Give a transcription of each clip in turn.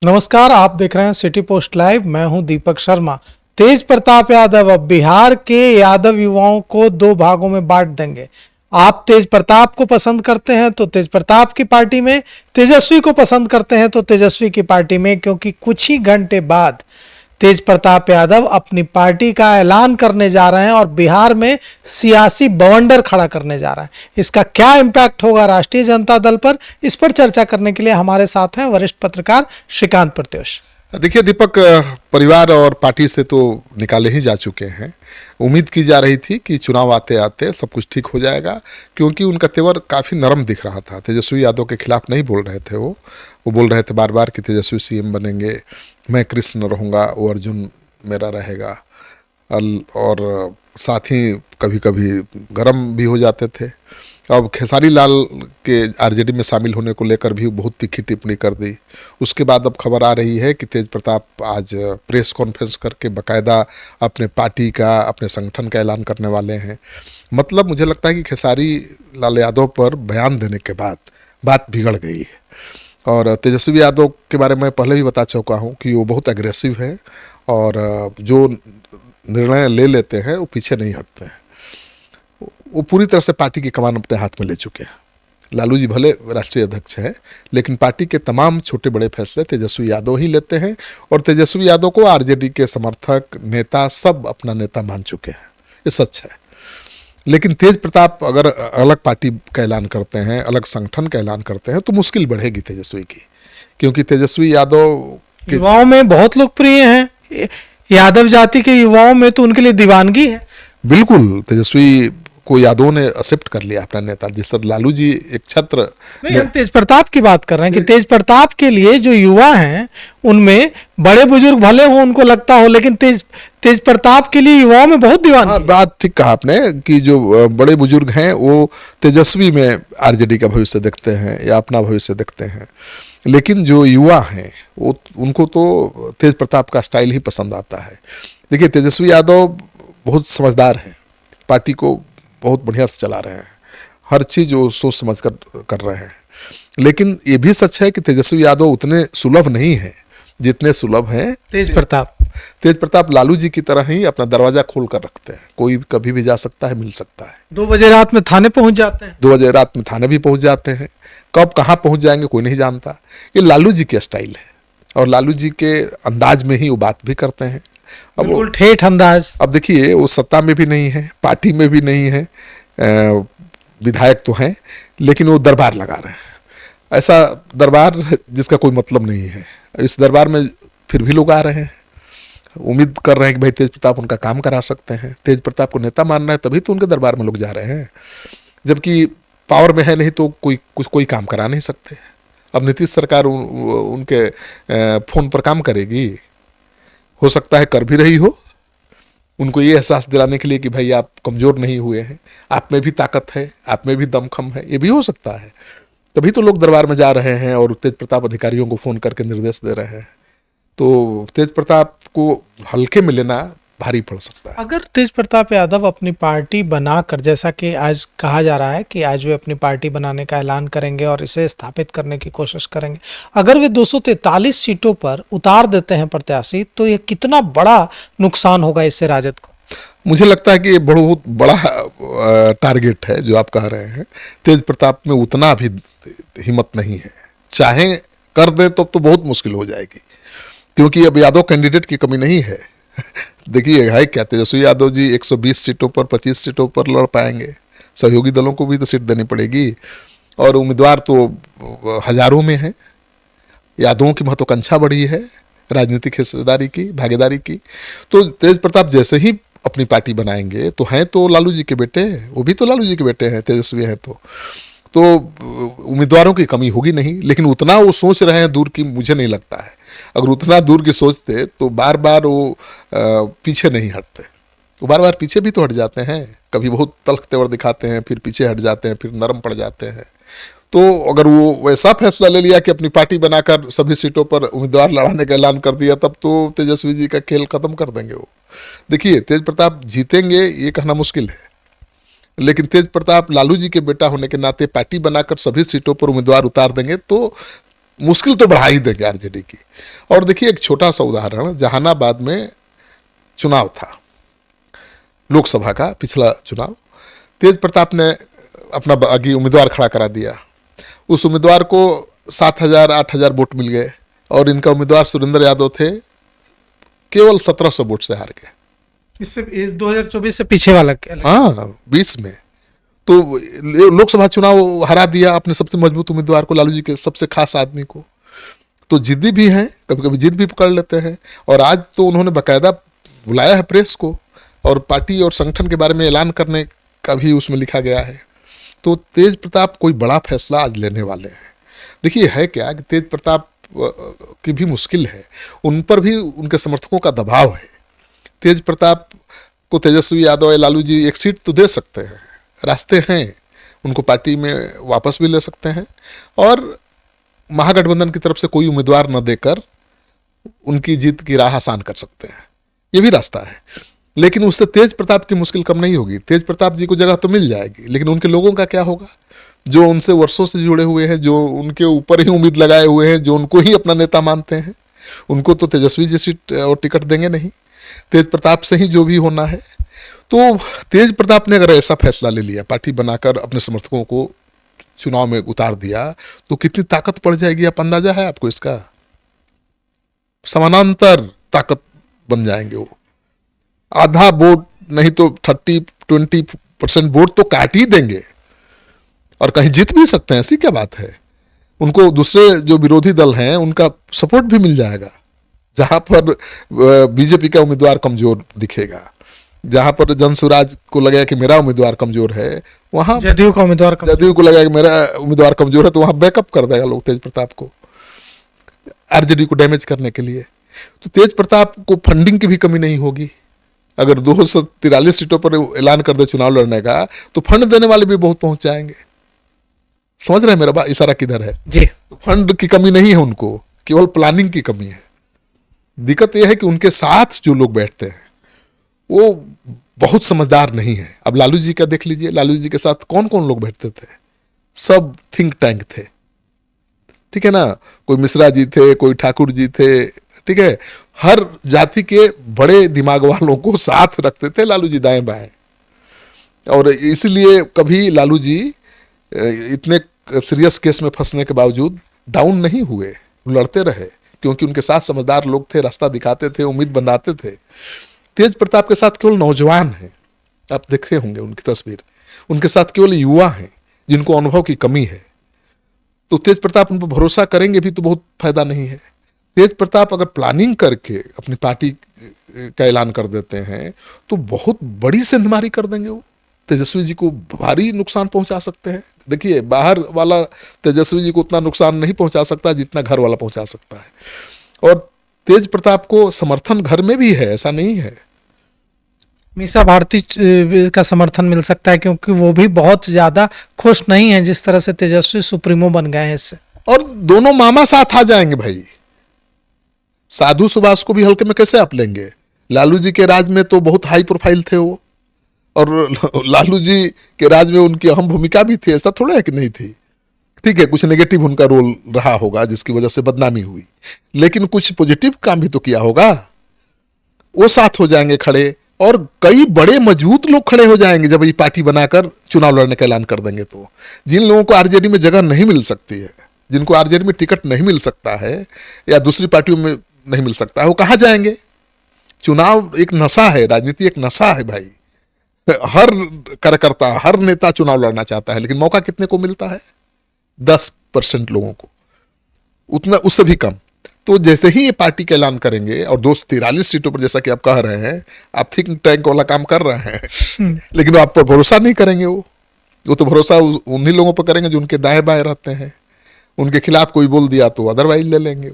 नमस्कार, आप देख रहे हैं सिटी पोस्ट लाइव। मैं हूं दीपक शर्मा। तेज प्रताप यादव अब बिहार के यादव युवाओं को दो भागों में बांट देंगे। आप तेज प्रताप को पसंद करते हैं तो तेज प्रताप की पार्टी में, तेजस्वी को पसंद करते हैं तो तेजस्वी की पार्टी में, क्योंकि कुछ ही घंटे बाद तेज प्रताप यादव अपनी पार्टी का ऐलान करने जा रहे हैं और बिहार में सियासी बवंडर खड़ा करने जा रहा है। इसका क्या इम्पैक्ट होगा राष्ट्रीय जनता दल पर, इस पर चर्चा करने के लिए हमारे साथ हैं वरिष्ठ पत्रकार श्रीकांत प्रत्युष। देखिए दीपक, परिवार और पार्टी से तो निकाले ही जा चुके हैं। उम्मीद की जा रही थी कि चुनाव आते आते सब कुछ ठीक हो जाएगा, क्योंकि उनका तेवर काफ़ी नरम दिख रहा था। तेजस्वी यादव के खिलाफ नहीं बोल रहे थे। वो बोल रहे थे बार बार कि तेजस्वी सीएम बनेंगे, मैं कृष्ण रहूँगा, वो अर्जुन मेरा रहेगा। और साथ ही कभी कभी गरम भी हो जाते थे। अब खेसारी लाल के आरजेडी में शामिल होने को लेकर भी बहुत तीखी टिप्पणी कर दी। उसके बाद अब खबर आ रही है कि तेज प्रताप आज प्रेस कॉन्फ्रेंस करके बाकायदा अपने पार्टी का, अपने संगठन का ऐलान करने वाले हैं। मतलब मुझे लगता है कि खेसारी लाल यादव पर बयान देने के बाद बात बिगड़ गई है। और तेजस्वी यादव के बारे में पहले भी बता चुका हूँ कि वो बहुत एग्रेसिव है और जो निर्णय ले लेते हैं वो पीछे नहीं हटते हैं। वो पूरी तरह से पार्टी की कमान अपने हाथ में ले चुके हैं। लालू जी भले राष्ट्रीय अध्यक्ष हैं, लेकिन पार्टी के तमाम छोटे बड़े फैसले तेजस्वी यादव ही लेते हैं। और तेजस्वी यादव को आरजेडी के समर्थक, नेता सब अपना नेता मान चुके हैं। ये सच है। लेकिन तेज प्रताप अगर अलग पार्टी का ऐलान करते हैं, अलग संगठन का ऐलान करते हैं, तो मुश्किल बढ़ेगी तेजस्वी की, क्योंकि तेजस्वी यादव के युवाओं में बहुत लोकप्रिय हैं। यादव जाति के युवाओं में तो उनके लिए दीवानगी है। बिल्कुल तेजस्वी को यादव ने एक्सेप्ट कर लिया अपना नेता। जिस तरह लालू जी एक छत्र, हम तेज प्रताप की बात कर रहे हैं कि तेज प्रताप के लिए जो युवा हैं उनमें बड़े बुजुर्ग भले हो, उनको लगता हो, लेकिन तेज प्रताप के लिए युवाओं में बहुत दीवानगी। हाँ, बात ठीक कहा आपने कि जो बड़े बुजुर्ग हैं वो तेजस्वी में आरजेडी का भविष्य देखते हैं या अपना भविष्य देखते हैं। लेकिन जो युवा हैं वो, उनको तो तेज प्रताप का स्टाइल ही पसंद आता है। देखिए तेजस्वी यादव बहुत समझदार हैं, पार्टी को बहुत बढ़िया से चला रहे हैं, हर चीज़ वो सोच समझ कर रहे हैं। लेकिन ये भी सच है कि तेजस्वी यादव उतने सुलभ नहीं हैं जितने सुलभ हैं तेज प्रताप। तेज प्रताप लालू जी की तरह ही अपना दरवाजा खोल कर रखते हैं। कोई कभी भी जा सकता है, मिल सकता है। 2 बजे रात में थाने पहुंच जाते हैं। 2 बजे रात में थाने भी पहुंच जाते हैं। कब कहाँ पहुंच जाएंगे कोई नहीं जानता। ये लालू जी के स्टाइल है और लालू जी के अंदाज में ही वो बात भी करते हैं। अब बिल्कुल ठेठ अंदाज। अब देखिए वो सत्ता में भी नहीं है, पार्टी में भी नहीं है, विधायक तो हैं, लेकिन वो दरबार लगा रहे हैं। ऐसा दरबार जिसका कोई मतलब नहीं है। इस दरबार में फिर भी लोग आ रहे हैं, उम्मीद कर रहे हैं कि भाई तेज प्रताप उनका काम करा सकते हैं। तेज प्रताप को नेता मान रहे हैं, तभी तो उनके दरबार में लोग जा रहे हैं। जबकि पावर में है नहीं तो कोई काम करा नहीं सकते। अब नीतीश सरकार उनके फोन पर काम करेगी, हो सकता है कर भी रही हो, उनको ये एहसास दिलाने के लिए कि भाई आप कमज़ोर नहीं हुए हैं, आप में भी ताकत है, आप में भी दमखम है। ये भी हो सकता है। तभी तो लोग दरबार में जा रहे हैं और तेज प्रताप अधिकारियों को फ़ोन करके निर्देश दे रहे हैं। तो तेज प्रताप को हल्के में लेना भारी पड़ सकता है। अगर तेज प्रताप यादव अपनी पार्टी बनाकर, जैसा कि आज कहा जा रहा है कि आज वे अपनी पार्टी बनाने का ऐलान करेंगे और इसे स्थापित करने की कोशिश करेंगे, अगर वे 243 सीटों पर उतार देते हैं प्रत्याशी, तो ये कितना बड़ा नुकसान होगा इससे राजद को? मुझे लगता है कि ये बहुत बड़ा टारगेट है जो आप कह रहे हैं। तेज प्रताप में उतना भी हिम्मत नहीं है। चाहे कर दें तो बहुत मुश्किल हो जाएगी, क्योंकि अब यादव कैंडिडेट की कमी नहीं है। देखिए है क्या, तेजस्वी यादव जी 120 सीटों पर 25 सीटों पर लड़ पाएंगे। सहयोगी दलों को भी तो सीट देनी पड़ेगी और उम्मीदवार तो हजारों में है। यादवों की महत्वाकांक्षा बढ़ी है राजनीतिक हिस्सेदारी की, भागीदारी की। तो तेज प्रताप जैसे ही अपनी पार्टी बनाएंगे तो हैं तो लालू जी के बेटे, वो भी तो लालू जी के बेटे हैं, तेजस्वी हैं तो उम्मीदवारों की कमी होगी नहीं। लेकिन उतना वो सोच रहे हैं दूर की, मुझे नहीं लगता है। अगर उतना दूर की सोचते तो बार बार वो पीछे नहीं हटते। वो बार बार पीछे भी तो हट जाते हैं, कभी बहुत तल्ख तेवर दिखाते हैं, फिर पीछे हट जाते हैं, फिर नरम पड़ जाते हैं। तो अगर वो वैसा फैसला ले लिया कि अपनी पार्टी बनाकर सभी सीटों पर उम्मीदवार लड़ाने का ऐलान कर दिया, तब तो तेजस्वी जी का खेल खत्म कर देंगे वो। देखिए तेज प्रताप जीतेंगे ये कहना मुश्किल है, लेकिन तेज प्रताप लालू जी के बेटा होने के नाते पार्टी बनाकर सभी सीटों पर उम्मीदवार उतार देंगे तो मुश्किल तो बढ़ा ही देंगे आरजेडी की। और देखिए एक छोटा सा उदाहरण, जहानाबाद में चुनाव था लोकसभा का, पिछला चुनाव, तेज प्रताप ने अपना बागी उम्मीदवार खड़ा करा दिया। उस उम्मीदवार को 7,000-8,000 वोट मिल गए और इनका उम्मीदवार सुरेंद्र यादव थे, केवल 1,700 वोट से हार गए। इससे 2024 से पीछे वाला क्या? हाँ, 20 में तो लोकसभा चुनाव हरा दिया अपने सबसे मजबूत उम्मीदवार को, लालू जी के सबसे खास आदमी को। तो जिद्दी भी हैं, कभी कभी जिद भी पकड़ लेते हैं। और आज तो उन्होंने बाकायदा बुलाया है प्रेस को और पार्टी और संगठन के बारे में ऐलान करने का भी उसमें लिखा गया है। तो तेज प्रताप कोई बड़ा फैसला आज लेने वाले हैं। देखिए है क्या कि तेज प्रताप की भी मुश्किल है, उन पर भी उनके समर्थकों का दबाव है। तेज प्रताप को तेजस्वी यादव या लालू जी एक सीट तो दे सकते हैं, रास्ते हैं, उनको पार्टी में वापस भी ले सकते हैं और महागठबंधन की तरफ से कोई उम्मीदवार न देकर उनकी जीत की राह आसान कर सकते हैं, ये भी रास्ता है। लेकिन उससे तेज प्रताप की मुश्किल कम नहीं होगी। तेज प्रताप जी को जगह तो मिल जाएगी, लेकिन उनके लोगों का क्या होगा, जो उनसे वर्षों से जुड़े हुए हैं, जो उनके ऊपर ही उम्मीद लगाए हुए हैं, जो उनको ही अपना नेता मानते हैं, उनको तो तेजस्वी जी सीट और टिकट देंगे नहीं, तेज प्रताप से ही जो भी होना है। तो तेज प्रताप ने अगर ऐसा फैसला ले लिया, पार्टी बनाकर अपने समर्थकों को चुनाव में उतार दिया, तो कितनी ताकत पड़ जाएगी, आप अंदाजा है आपको इसका? समानांतर ताकत बन जाएंगे वो। आधा वोट नहीं तो 30-20% वोट तो काट ही देंगे और कहीं जीत भी सकते हैं, ऐसी क्या बात है। उनको दूसरे जो विरोधी दल हैं उनका सपोर्ट भी मिल जाएगा। जहां पर बीजेपी का उम्मीदवार कमजोर दिखेगा, जहां पर जनसुराज को लगेगा कि मेरा उम्मीदवार कमजोर है, वहां जदयू का उम्मीदवार जदयू को लगेगा कि मेरा उम्मीदवार कमजोर है, तो वहां बैकअप कर देगा लोग तेज प्रताप को, आरजेडी को डैमेज करने के लिए। तो तेज प्रताप को फंडिंग की भी कमी नहीं होगी। अगर 243 सीटों पर ऐलान कर दे चुनाव लड़ने का, तो फंड देने वाले भी बहुत पहुंच जाएंगे। समझ रहे हैं मेरा इशारा किधर है जी? तो फंड की कमी नहीं है उनको, केवल प्लानिंग की कमी है। दिक्कत यह है कि उनके साथ जो लोग बैठते हैं वो बहुत समझदार नहीं है। अब लालू जी का देख लीजिए, लालू जी के साथ कौन कौन लोग बैठते थे, सब थिंक टैंक थे, ठीक है ना। कोई मिश्रा जी थे, कोई ठाकुर जी थे, ठीक है। हर जाति के बड़े दिमाग वालों को साथ रखते थे लालू जी दाएं बाएं। और इसलिए कभी लालू जी इतने सीरियस केस में फंसने के बावजूद डाउन नहीं हुए, लड़ते रहे, क्योंकि उनके साथ समझदार लोग थे, रास्ता दिखाते थे, उम्मीद बंधाते थे। तेज प्रताप के साथ केवल नौजवान हैं, आप देखे होंगे उनकी तस्वीर, उनके साथ केवल युवा हैं जिनको अनुभव की कमी है। तो तेज प्रताप उन पर भरोसा करेंगे भी तो बहुत फायदा नहीं है। तेज प्रताप अगर प्लानिंग करके अपनी पार्टी का ऐलान कर देते हैं तो बहुत बड़ी सेंधमारी कर देंगे वो, तेजस्वी जी को भारी नुकसान पहुंचा सकते हैं। देखिए बाहर वाला तेजस्वी जी को उतना नुकसान नहीं पहुंचा सकता जितना घर वाला पहुंचा सकता है। और तेज प्रताप को समर्थन घर में भी है, ऐसा नहीं है। मीसा भारती का समर्थन मिल सकता है, क्योंकि वो भी बहुत ज्यादा खुश नहीं है जिस तरह से तेजस्वी सुप्रीमो बन गए हैं इससे। और दोनों मामा साथ आ जाएंगे भाई। साधु सुभाष को भी हल्के में कैसे आप लेंगे? लालू जी के राज में तो बहुत हाई प्रोफाइल थे वो, और लालू जी के राज में उनकी अहम भूमिका भी थी, ऐसा थोड़ा है कि नहीं थी। ठीक है, कुछ नेगेटिव उनका रोल रहा होगा जिसकी वजह से बदनामी हुई, लेकिन कुछ पॉजिटिव काम भी तो किया होगा। वो साथ हो जाएंगे खड़े, और कई बड़े मजबूत लोग खड़े हो जाएंगे जब ये पार्टी बनाकर चुनाव लड़ने का ऐलान कर देंगे। तो जिन लोगों को आरजेडी में जगह नहीं मिल सकती है, जिनको आरजेडी में टिकट नहीं मिल सकता है या दूसरी पार्टियों में नहीं मिल सकता है, वो कहाँ जाएंगे? चुनाव एक नशा है, राजनीति एक नशा है भाई। हर कार्यकर्ता, हर नेता चुनाव लड़ना चाहता है, लेकिन मौका कितने को मिलता है? 10% लोगों को, उतना, उससे भी कम। तो जैसे ही ये पार्टी का ऐलान करेंगे और 243 सीटों पर, जैसा कि आप कह रहे हैं, आप थिंक टैंक वाला काम कर रहे हैं, लेकिन आप पर भरोसा नहीं करेंगे। वो तो भरोसा उन्हीं लोगों पर करेंगे जो उनके दाएं बाएं रहते हैं। उनके खिलाफ कोई बोल दिया तो अदरवाइज ले लेंगे।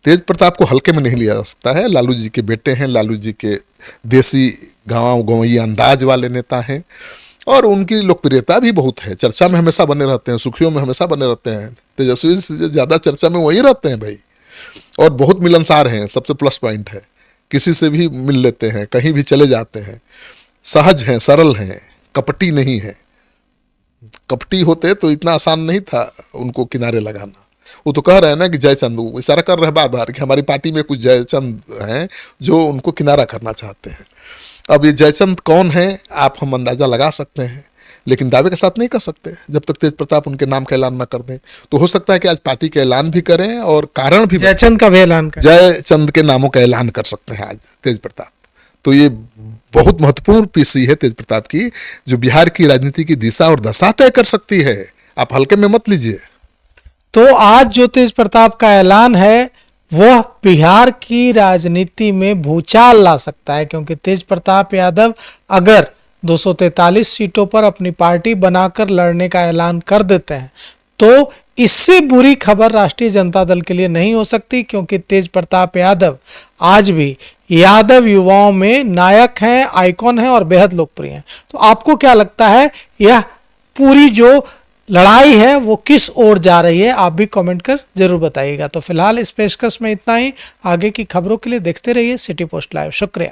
तेज प्रताप को हल्के में नहीं लिया जा सकता है। लालू जी के बेटे हैं, लालू जी के देसी गाँव गंवई अंदाज वाले नेता हैं, और उनकी लोकप्रियता भी बहुत है, चर्चा में हमेशा बने रहते हैं, सुर्खियों में हमेशा बने रहते हैं। तेजस्वी से ज़्यादा चर्चा में वही रहते हैं भाई, और बहुत मिलनसार हैं, सबसे प्लस पॉइंट है। किसी से भी मिल लेते हैं, कहीं भी चले जाते हैं, सहज हैं, सरल हैं, कपटी नहीं है। कपटी होते तो इतना आसान नहीं था उनको किनारे लगाना। वो तो कह रहे हैं ना कि जयचंद, वो इशारा कर रहे हैं बार बार कि हमारी पार्टी में कुछ जयचंद हैं जो उनको किनारा करना चाहते हैं। अब ये जयचंद कौन है आप हम अंदाज़ा लगा सकते हैं, लेकिन दावे के साथ नहीं कर सकते जब तक तेज प्रताप उनके नाम का ऐलान न कर दें। तो हो सकता है कि आज पार्टी का ऐलान भी करें और कारण भी जयचंद का भी ऐलान करें। जयचंद के नामों का ऐलान कर सकते हैं आज तेज प्रताप। तो ये बहुत महत्वपूर्ण पीसी है तेज प्रताप की, जो बिहार की राजनीति की दिशा और दशा तय कर सकती है। आप हल्के में मत लीजिए। तो आज जो तेज प्रताप का ऐलान है वह बिहार की राजनीति में भूचाल ला सकता है, क्योंकि तेज प्रताप यादव अगर 243 सीटों पर अपनी पार्टी बनाकर लड़ने का ऐलान कर देते हैं तो इससे बुरी खबर राष्ट्रीय जनता दल के लिए नहीं हो सकती, क्योंकि तेज प्रताप यादव आज भी यादव युवाओं में नायक हैं, आइकॉन हैं और बेहद लोकप्रिय हैं। तो आपको क्या लगता है, यह पूरी जो लड़ाई है वो किस ओर जा रही है? आप भी कमेंट कर जरूर बताइएगा। तो फिलहाल इस पेशकश में इतना ही। आगे की खबरों के लिए देखते रहिए सिटी पोस्ट लाइव। शुक्रिया।